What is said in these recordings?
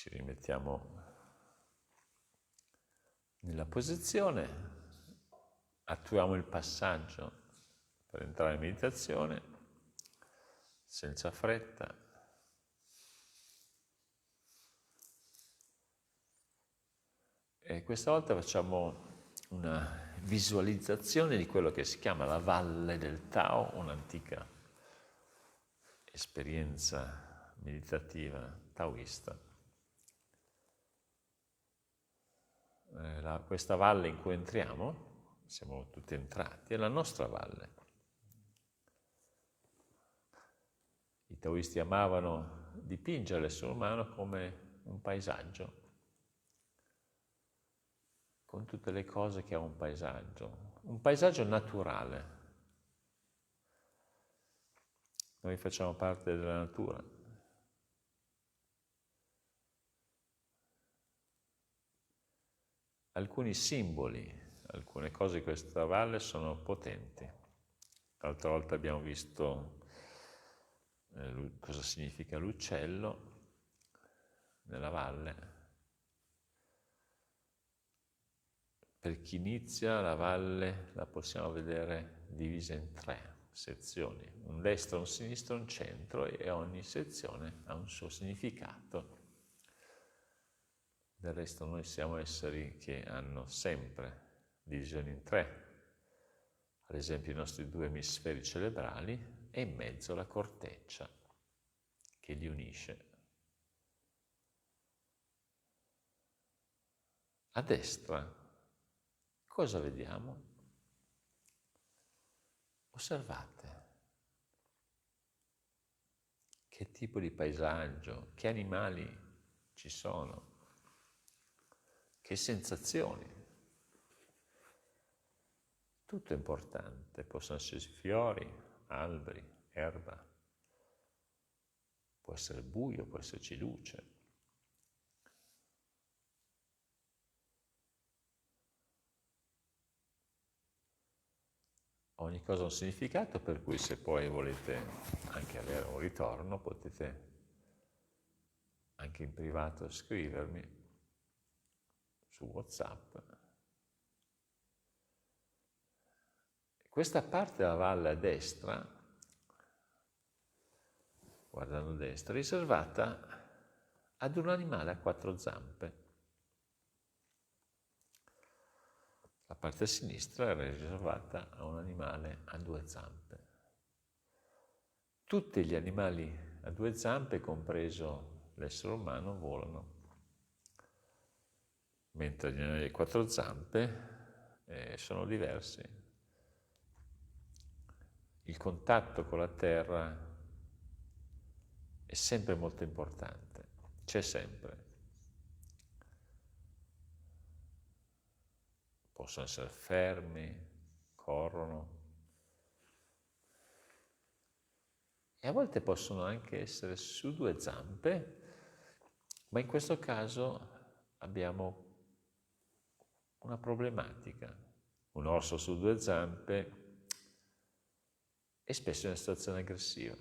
Ci rimettiamo nella posizione, attuiamo il passaggio per entrare in meditazione senza fretta. E questa volta facciamo una visualizzazione di quello che si chiama la Valle del Tao, un'antica esperienza meditativa taoista. Questa valle in cui entriamo, siamo tutti entrati, è la nostra valle. I taoisti amavano dipingere l'essere umano come un paesaggio, con tutte le cose che ha un paesaggio naturale. Noi facciamo parte della natura. Alcuni simboli, alcune cose di questa valle sono potenti. L'altra volta abbiamo visto cosa significa l'uccello nella valle. Per chi inizia la valle la possiamo vedere divisa in 3 sezioni, un destro, un sinistro, un centro, e ogni sezione ha un suo significato. Del resto noi siamo esseri che hanno sempre divisioni in 3, ad esempio i nostri 2 emisferi cerebrali e in mezzo la corteccia che li unisce. A destra cosa vediamo? Osservate che tipo di paesaggio, che animali ci sono, che sensazioni. Tutto è importante, possono essere fiori, alberi, erba, può essere buio, può esserci luce. Ogni cosa ha un significato, per cui se poi volete anche avere un ritorno potete anche in privato scrivermi su WhatsApp. Questa parte della valle a destra, guardando a destra, è riservata ad un animale a 4 zampe. La parte a sinistra era riservata a un animale a 2 zampe. Tutti gli animali a 2 zampe, compreso l'essere umano, volano, mentre gli animali a 4 zampe sono diversi. Il contatto con la terra è sempre molto importante, c'è sempre. Possono essere fermi, corrono, e a volte possono anche essere su 2 zampe, ma in questo caso abbiamo una problematica. Un orso su 2 zampe è spesso in una situazione aggressiva.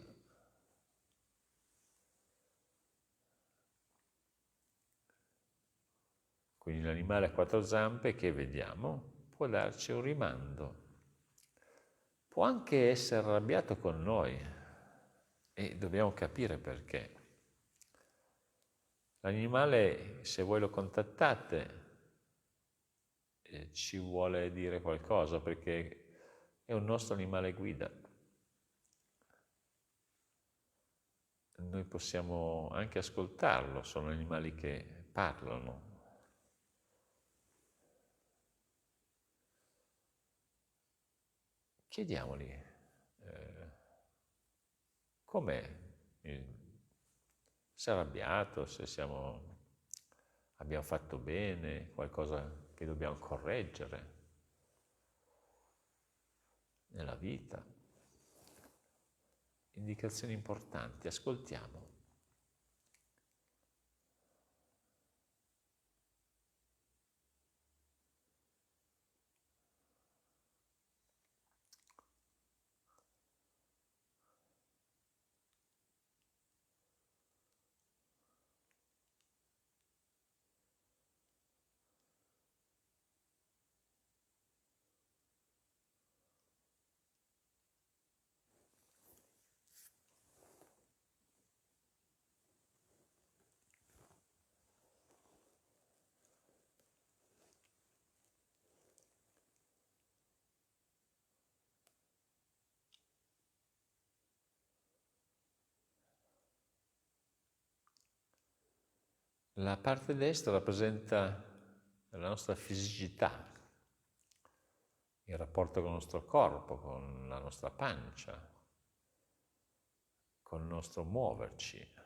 Quindi l'animale a 4 zampe che vediamo può darci un rimando. Può anche essere arrabbiato con noi e dobbiamo capire perché. L'animale, se voi lo contattate, ci vuole dire qualcosa perché è un nostro animale guida. Noi possiamo anche ascoltarlo, sono animali che parlano. Chiediamogli com'è, se è arrabbiato, se abbiamo fatto bene, qualcosa che dobbiamo correggere nella vita. Indicazioni importanti, ascoltiamo. La parte destra rappresenta la nostra fisicità, il rapporto con il nostro corpo, con la nostra pancia, con il nostro muoverci.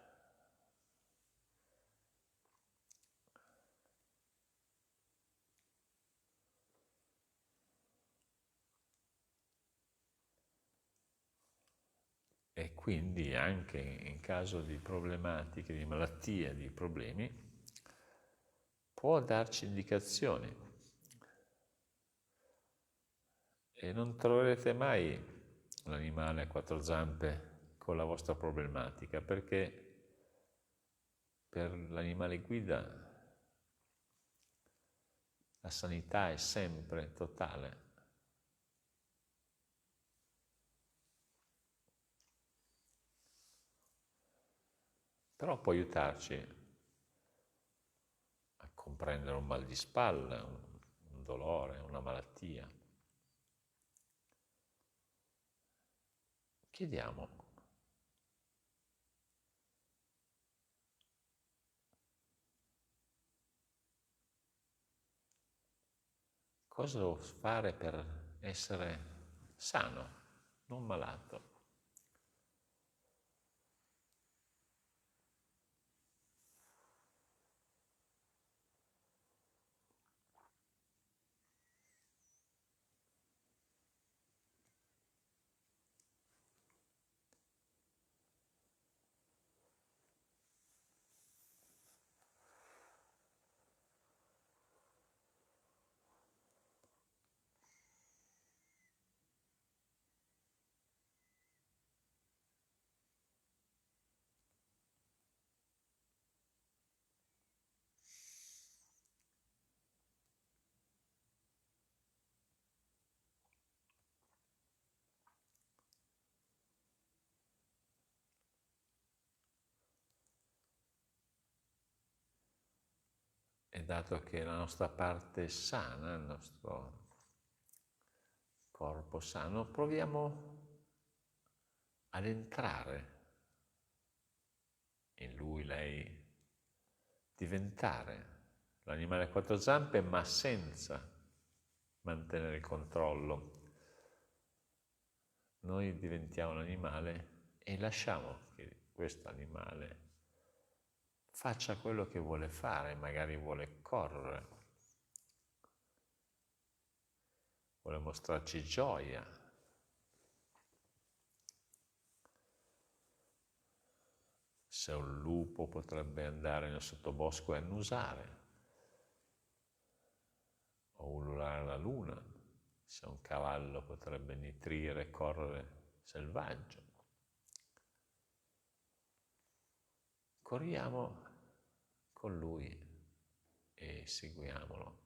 E quindi anche in caso di problematiche, di malattie, di problemi, può darci indicazioni. E non troverete mai un animale a quattro zampe con la vostra problematica, perché per l'animale guida la sanità è sempre totale. Però può aiutarci a comprendere un mal di spalla, un dolore, una malattia. Chiediamo: cosa devo fare per essere sano, non malato? E dato che la nostra parte è sana, il nostro corpo sano, proviamo ad entrare in lui, lei, diventare l'animale a quattro zampe, ma senza mantenere il controllo. Noi diventiamo l'animale e lasciamo che questo animale faccia quello che vuole fare, magari vuole correre, vuole mostrarci gioia. Se un lupo potrebbe andare nel sottobosco e annusare, o ululare la luna, se un cavallo potrebbe nitrire e correre selvaggio. Corriamo con lui e seguiamolo.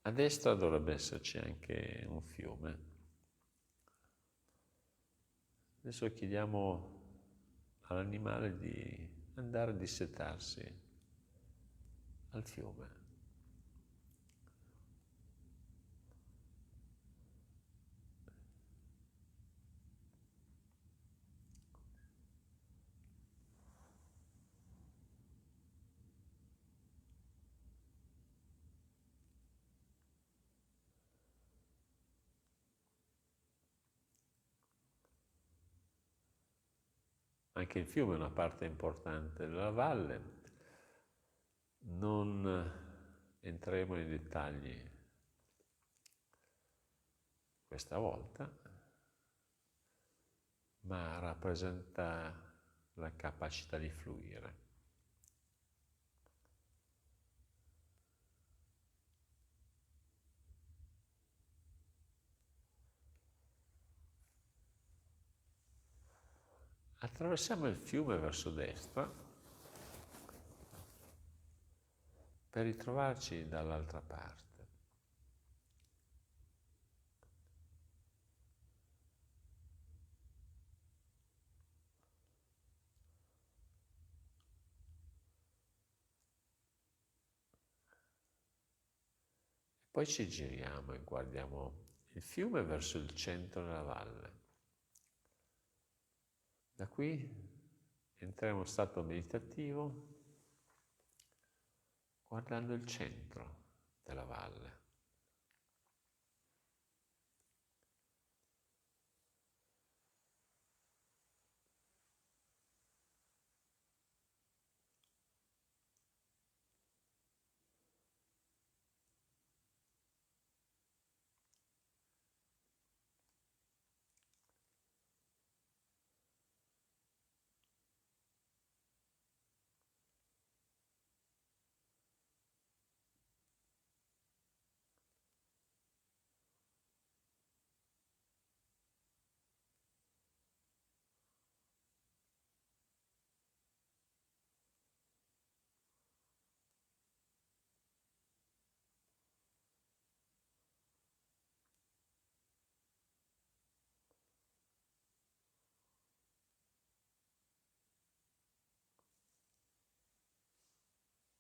A destra dovrebbe esserci anche un fiume. Adesso chiediamo all'animale di andare a dissetarsi al fiume. Anche il fiume è una parte importante della valle. Non entreremo nei dettagli questa volta, ma rappresenta la capacità di fluire. Attraversiamo il fiume verso destra per ritrovarci dall'altra parte. Poi ci giriamo e guardiamo il fiume verso il centro della valle. Da qui entriamo in uno stato meditativo guardando il centro della valle.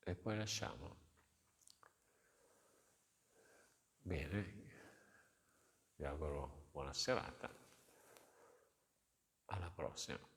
E poi lasciamo. Bene, vi auguro buona serata. Alla prossima.